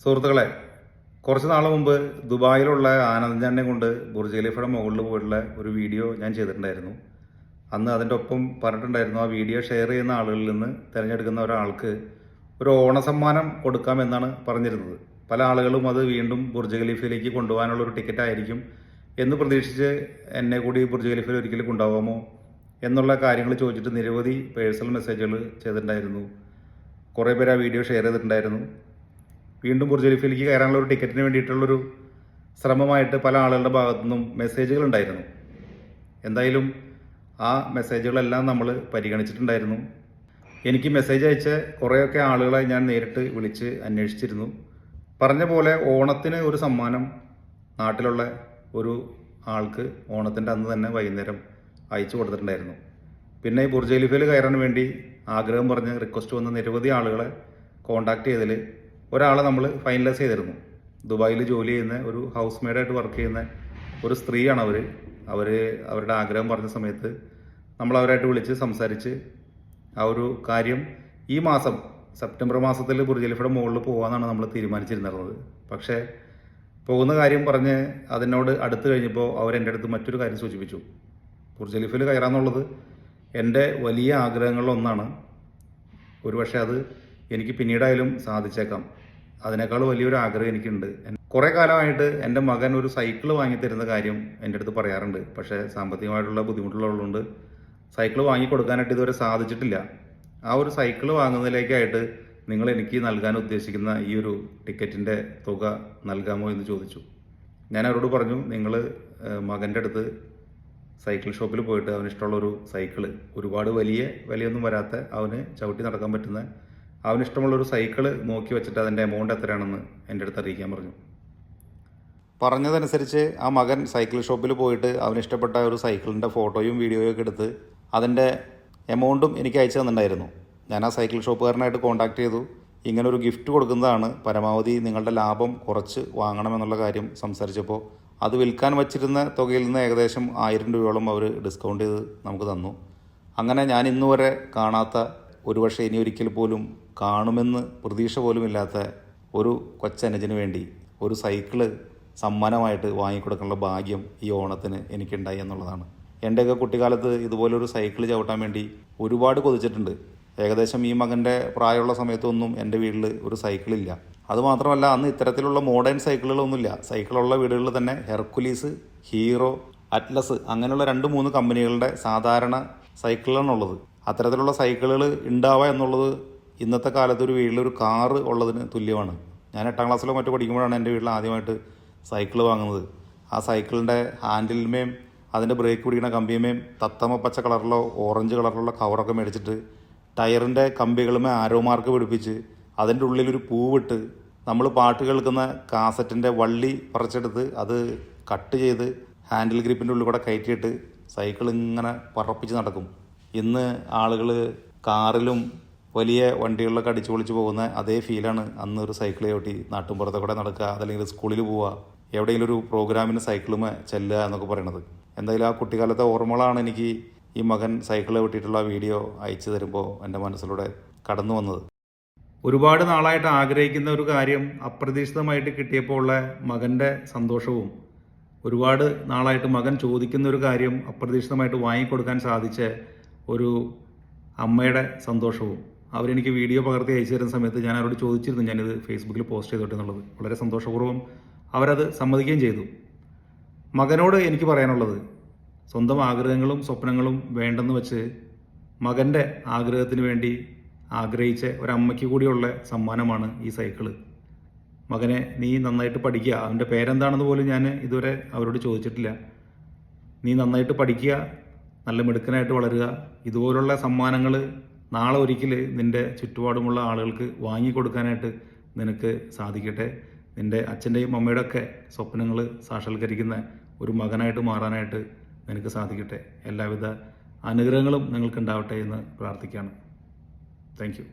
സുഹൃത്തുക്കളെ, കുറച്ച് നാൾ മുമ്പ് ദുബായിലുള്ള ആനന്ദനെ കൊണ്ട് ബുർജ് ഖലീഫയുടെ മുകളിൽ പോയിട്ടുള്ള ഒരു വീഡിയോ ഞാൻ ചെയ്തിട്ടുണ്ടായിരുന്നു. അന്ന് അതിൻ്റെ ഒപ്പം പറഞ്ഞിട്ടുണ്ടായിരുന്നു, ആ വീഡിയോ ഷെയർ ചെയ്യുന്ന ആളുകളിൽ നിന്ന് തിരഞ്ഞെടുക്കുന്ന ഒരാൾക്ക് ഒരു ഓണസമ്മാനം കൊടുക്കാമെന്നാണ് പറഞ്ഞിരുന്നത്. പല ആളുകളും അത് വീണ്ടും ബുർജ് ഖലീഫയിലേക്ക് കൊണ്ടുപോകാനുള്ള ഒരു ടിക്കറ്റ് ആയിരിക്കും എന്ന് പ്രതീക്ഷിച്ച് എന്നെ കൂടി ബുർജ് ഖലീഫയിൽ ഒരിക്കലും കൊണ്ടുപോകാമോ എന്നുള്ള കാര്യങ്ങൾ ചോദിച്ചിട്ട് നിരവധി പേഴ്സണൽ മെസ്സേജുകൾ ചെയ്തിട്ടുണ്ടായിരുന്നു. കുറേ പേര് ആ വീഡിയോ ഷെയർ ചെയ്തിട്ടുണ്ടായിരുന്നു. വീണ്ടും ബുർജ് ഖലീഫയിലേക്ക് കയറാനുള്ള ഒരു ടിക്കറ്റിന് വേണ്ടിയിട്ടുള്ളൊരു ശ്രമമായിട്ട് പല ആളുകളുടെ ഭാഗത്തു നിന്നും മെസ്സേജുകൾ ഉണ്ടായിരുന്നു. എന്തായാലും ആ മെസ്സേജുകളെല്ലാം നമ്മൾ പരിഗണിച്ചിട്ടുണ്ടായിരുന്നു. എനിക്ക് മെസ്സേജ് അയച്ച കുറേയൊക്കെ ആളുകളെ ഞാൻ നേരിട്ട് വിളിച്ച് അന്വേഷിച്ചിരുന്നു. പറഞ്ഞ പോലെ ഓണത്തിന് ഒരു സമ്മാനം നാട്ടിലുള്ള ഒരു ആൾക്ക് ഓണത്തിൻ്റെ അന്ന് തന്നെ വൈകുന്നേരം അയച്ചു കൊടുത്തിട്ടുണ്ടായിരുന്നു. പിന്നെ ഈ ബുർജ് ഖലീഫയിൽ കയറാൻ വേണ്ടി ആഗ്രഹം പറഞ്ഞ് റിക്വസ്റ്റ് വന്ന നിരവധി ആളുകളെ കോൺടാക്ട് ചെയ്തതിൽ ഒരാളെ നമ്മൾ ഫൈനലൈസ് ചെയ്തിരുന്നു. ദുബായിൽ ജോലി ചെയ്യുന്ന ഒരു ഹൗസ് മെയ്ഡായിട്ട് വർക്ക് ചെയ്യുന്ന ഒരു സ്ത്രീയാണ് അവരുടെ ആഗ്രഹം പറഞ്ഞ സമയത്ത് നമ്മൾ അവരായിട്ട് വിളിച്ച് സംസാരിച്ച് ആ ഒരു കാര്യം ഈ മാസം സെപ്റ്റംബർ മാസത്തിൽ ബുർജ് ഖലീഫയുടെ മുകളിൽ പോകാമെന്നാണ് നമ്മൾ തീരുമാനിച്ചിരുന്നത്. പക്ഷേ പോകുന്ന കാര്യം പറഞ്ഞ് അതിനോട് അടുത്ത് കഴിഞ്ഞപ്പോൾ അവരെൻ്റെ അടുത്ത് മറ്റൊരു കാര്യം സൂചിപ്പിച്ചു. ബുർജ് ഖലീഫയിൽ കയറാമെന്നുള്ളത് എൻ്റെ വലിയ ആഗ്രഹങ്ങളിലൊന്നാണ്. ഒരുപക്ഷെ അത് എനിക്ക് പിന്നീടായാലും സാധിച്ചേക്കാം. അതിനേക്കാൾ വലിയൊരു ആഗ്രഹം എനിക്കുണ്ട്. കുറേ കാലമായിട്ട് എൻ്റെ മകൻ ഒരു സൈക്കിൾ വാങ്ങിത്തരുന്ന കാര്യം എൻ്റെ അടുത്ത് പറയാറുണ്ട്. പക്ഷേ സാമ്പത്തികമായിട്ടുള്ള ബുദ്ധിമുട്ടുള്ളതുകൊണ്ട് സൈക്കിൾ വാങ്ങിക്കൊടുക്കാനായിട്ട് ഇതുവരെ സാധിച്ചിട്ടില്ല. ആ ഒരു സൈക്കിൾ വാങ്ങുന്നതിലേക്കായിട്ട് നിങ്ങൾ എനിക്ക് നൽകാൻ ഉദ്ദേശിക്കുന്ന ഈ ഒരു ടിക്കറ്റിൻ്റെ തുക നൽകാമോ എന്ന് ചോദിച്ചു. ഞാൻ അവരോട് പറഞ്ഞു, നിങ്ങൾ മകൻ്റെ അടുത്ത് സൈക്കിൾ ഷോപ്പിൽ പോയിട്ട് അവന് ഇഷ്ടമുള്ളൊരു സൈക്കിള്, ഒരുപാട് വിലയൊന്നും വരാത്ത, അവന് ചവിട്ടി നടക്കാൻ പറ്റുന്ന, അവനിഷ്ടമുള്ളൊരു സൈക്കിള് നോക്കി വെച്ചിട്ട് അതിൻ്റെ എമൗണ്ട് എത്രയാണെന്ന് എൻ്റെ അടുത്ത് അറിയിക്കാൻ പറഞ്ഞു. പറഞ്ഞതനുസരിച്ച് ആ മകൻ സൈക്കിൾ ഷോപ്പിൽ പോയിട്ട് അവനിഷ്ടപ്പെട്ട ഒരു സൈക്കിളിൻ്റെ ഫോട്ടോയും വീഡിയോയും ഒക്കെ എടുത്ത് അതിൻ്റെ എമൗണ്ടും എനിക്ക് അയച്ചു തന്നിട്ടുണ്ടായിരുന്നു. ഞാൻ ആ സൈക്കിൾ ഷോപ്പുകാരനായിട്ട് കോൺടാക്ട് ചെയ്തു. ഇങ്ങനൊരു ഗിഫ്റ്റ് കൊടുക്കുന്നതാണ്, പരമാവധി നിങ്ങളുടെ ലാഭം കുറച്ച് വാങ്ങണമെന്നുള്ള കാര്യം സംസാരിച്ചപ്പോൾ അത് വിൽക്കാൻ വച്ചിരുന്ന തുകയിൽ നിന്ന് ഏകദേശം 1000 രൂപയോളം അവർ ഡിസ്കൗണ്ട് ചെയ്ത് നമുക്ക് തന്നു. അങ്ങനെ ഞാൻ ഇന്നുവരെ കാണാത്ത, ഒരുപക്ഷെ ഇനി ഒരിക്കൽ പോലും കാണുമെന്ന് പ്രതീക്ഷ പോലും ഇല്ലാത്ത ഒരു കൊച്ചനുജന് വേണ്ടി ഒരു സൈക്കിള് സമ്മാനമായിട്ട് വാങ്ങിക്കൊടുക്കാനുള്ള ഭാഗ്യം ഈ ഓണത്തിന് എനിക്കുണ്ടായി എന്നുള്ളതാണ്. എൻ്റെയൊക്കെ കുട്ടിക്കാലത്ത് ഇതുപോലൊരു സൈക്കിൾ ചവിട്ടാൻ വേണ്ടി ഒരുപാട് കൊതിച്ചിട്ടുണ്ട്. ഏകദേശം ഈ മകൻ്റെ പ്രായമുള്ള സമയത്തൊന്നും എൻ്റെ വീട്ടിൽ ഒരു സൈക്കിളില്ല. അതുമാത്രമല്ല, അന്ന് ഇത്തരത്തിലുള്ള മോഡേൺ സൈക്കിളുകളൊന്നുമില്ല. സൈക്കിളുള്ള വീടുകളിൽ തന്നെ ഹെർക്കുലീസ്, ഹീറോ, അറ്റ്ലസ് അങ്ങനെയുള്ള 2-3 കമ്പനികളുടെ സാധാരണ സൈക്കിളാണുള്ളത്. അത്തരത്തിലുള്ള സൈക്കിളുകൾ ഉണ്ടാവുക എന്നുള്ളത് ഇന്നത്തെ കാലത്ത് ഒരു വീട്ടിലൊരു കാറ് ഉള്ളതിന് തുല്യമാണ്. ഞാൻ 8ാം ക്ലാസ്സിലോ മറ്റോ പഠിക്കുമ്പോഴാണ് എൻ്റെ വീട്ടിൽ ആദ്യമായിട്ട് സൈക്കിൾ വാങ്ങുന്നത്. ആ സൈക്കിളിൻ്റെ ഹാൻഡിൽമേയും അതിൻ്റെ ബ്രേക്ക് പിടിക്കുന്ന കമ്പിയുമേയും തത്തമ്മ പച്ച കളറിലോ ഓറഞ്ച് കളറിലുള്ള കവറൊക്കെ മേടിച്ചിട്ട് ടയറിൻ്റെ കമ്പികളുമേ ആരോ മാർക്ക് പിടിപ്പിച്ച് അതിൻ്റെ ഉള്ളിലൊരു പൂവിട്ട് നമ്മൾ പാട്ട് കേൾക്കുന്ന കാസറ്റിൻ്റെ വള്ളി പറിച്ചെടുത്ത് അത് കട്ട് ചെയ്ത് ഹാൻഡിൽ ഗ്രിപ്പിൻ്റെ ഉള്ളിൽ കൂടെ കയറ്റിയിട്ട് സൈക്കിൾ ഇങ്ങനെ പറപ്പിച്ച് നടക്കും. ഇന്ന് ആളുകൾ കാറിലും വലിയ വണ്ടികളിലൊക്കെ അടിച്ചു പൊളിച്ച് പോകുന്ന അതേ ഫീലാണ് അന്ന് ഒരു സൈക്കിൾ ചവിട്ടി നാട്ടുമ്പുറത്തെ കൂടെ നടക്കുക, അതല്ലെങ്കിൽ സ്കൂളിൽ പോവുക, എവിടെയെങ്കിലും ഒരു പ്രോഗ്രാമിന് സൈക്കിളുമേ ചെല്ലുക എന്നൊക്കെ പറയണത്. എന്തായാലും ആ കുട്ടിക്കാലത്തെ ഓർമ്മകളാണ് എനിക്ക് ഈ മകൻ സൈക്കിൾ ചവിട്ടിയിട്ടുള്ള വീഡിയോ അയച്ചു തരുമ്പോൾ എൻ്റെ മനസ്സിലൂടെ കടന്നു വന്നത്. ഒരുപാട് നാളായിട്ട് ആഗ്രഹിക്കുന്ന ഒരു കാര്യം അപ്രതീക്ഷിതമായിട്ട് കിട്ടിയപ്പോൾ ഉള്ള മകൻ്റെ സന്തോഷവും, ഒരുപാട് നാളായിട്ട് മകൻ ചോദിക്കുന്ന ഒരു കാര്യം അപ്രതീക്ഷിതമായിട്ട് വാങ്ങിക്കൊടുക്കാൻ സാധിച്ച ഒരു അമ്മയുടെ സന്തോഷവും, അവരെനിക്ക് വീഡിയോ പകർത്തി അയച്ചു തരുന്ന സമയത്ത് ഞാൻ അവരോട് ചോദിച്ചിരുന്നു ഞാനിത് ഫേസ്ബുക്കിൽ പോസ്റ്റ് ചെയ്തോട്ടെ എന്നുള്ളത്. വളരെ സന്തോഷപൂർവ്വം അവരത് സമ്മതിക്കുകയും ചെയ്തു. മകനോട് എനിക്ക് പറയാനുള്ളത്, സ്വന്തം ആഗ്രഹങ്ങളും സ്വപ്നങ്ങളും വേണ്ടെന്ന് വെച്ച് മകൻ്റെ ആഗ്രഹത്തിന് വേണ്ടി ആഗ്രഹിച്ച ഒരമ്മയ്ക്ക് കൂടിയുള്ള സമ്മാനമാണ് ഈ സൈക്കിള്. മകനെ, നീ നന്നായിട്ട് പഠിക്കുക. അവൻ്റെ പേരെന്താണെന്ന് പോലും ഞാൻ ഇതുവരെ അവരോട് ചോദിച്ചിട്ടില്ല. നീ നന്നായിട്ട് പഠിക്കുക, നല്ല മിടുക്കനായിട്ട് വളരുക. ഇതുപോലുള്ള സമ്മാനങ്ങൾ നാളെ ഒരിക്കൽ നിൻ്റെ ചുറ്റുപാടുമുള്ള ആളുകൾക്ക് വാങ്ങിക്കൊടുക്കാനായിട്ട് നിനക്ക് സാധിക്കട്ടെ. നിൻ്റെ അച്ഛൻ്റെയും അമ്മയുടെ ഒക്കെ സ്വപ്നങ്ങൾ സാക്ഷാത്കരിക്കുന്ന ഒരു മകനായിട്ട് മാറാനായിട്ട് നിനക്ക് സാധിക്കട്ടെ. എല്ലാവിധ അനുഗ്രഹങ്ങളും നിങ്ങൾക്കുണ്ടാവട്ടെ എന്ന് പ്രാർത്ഥിക്കുകയാണ്. Thank you.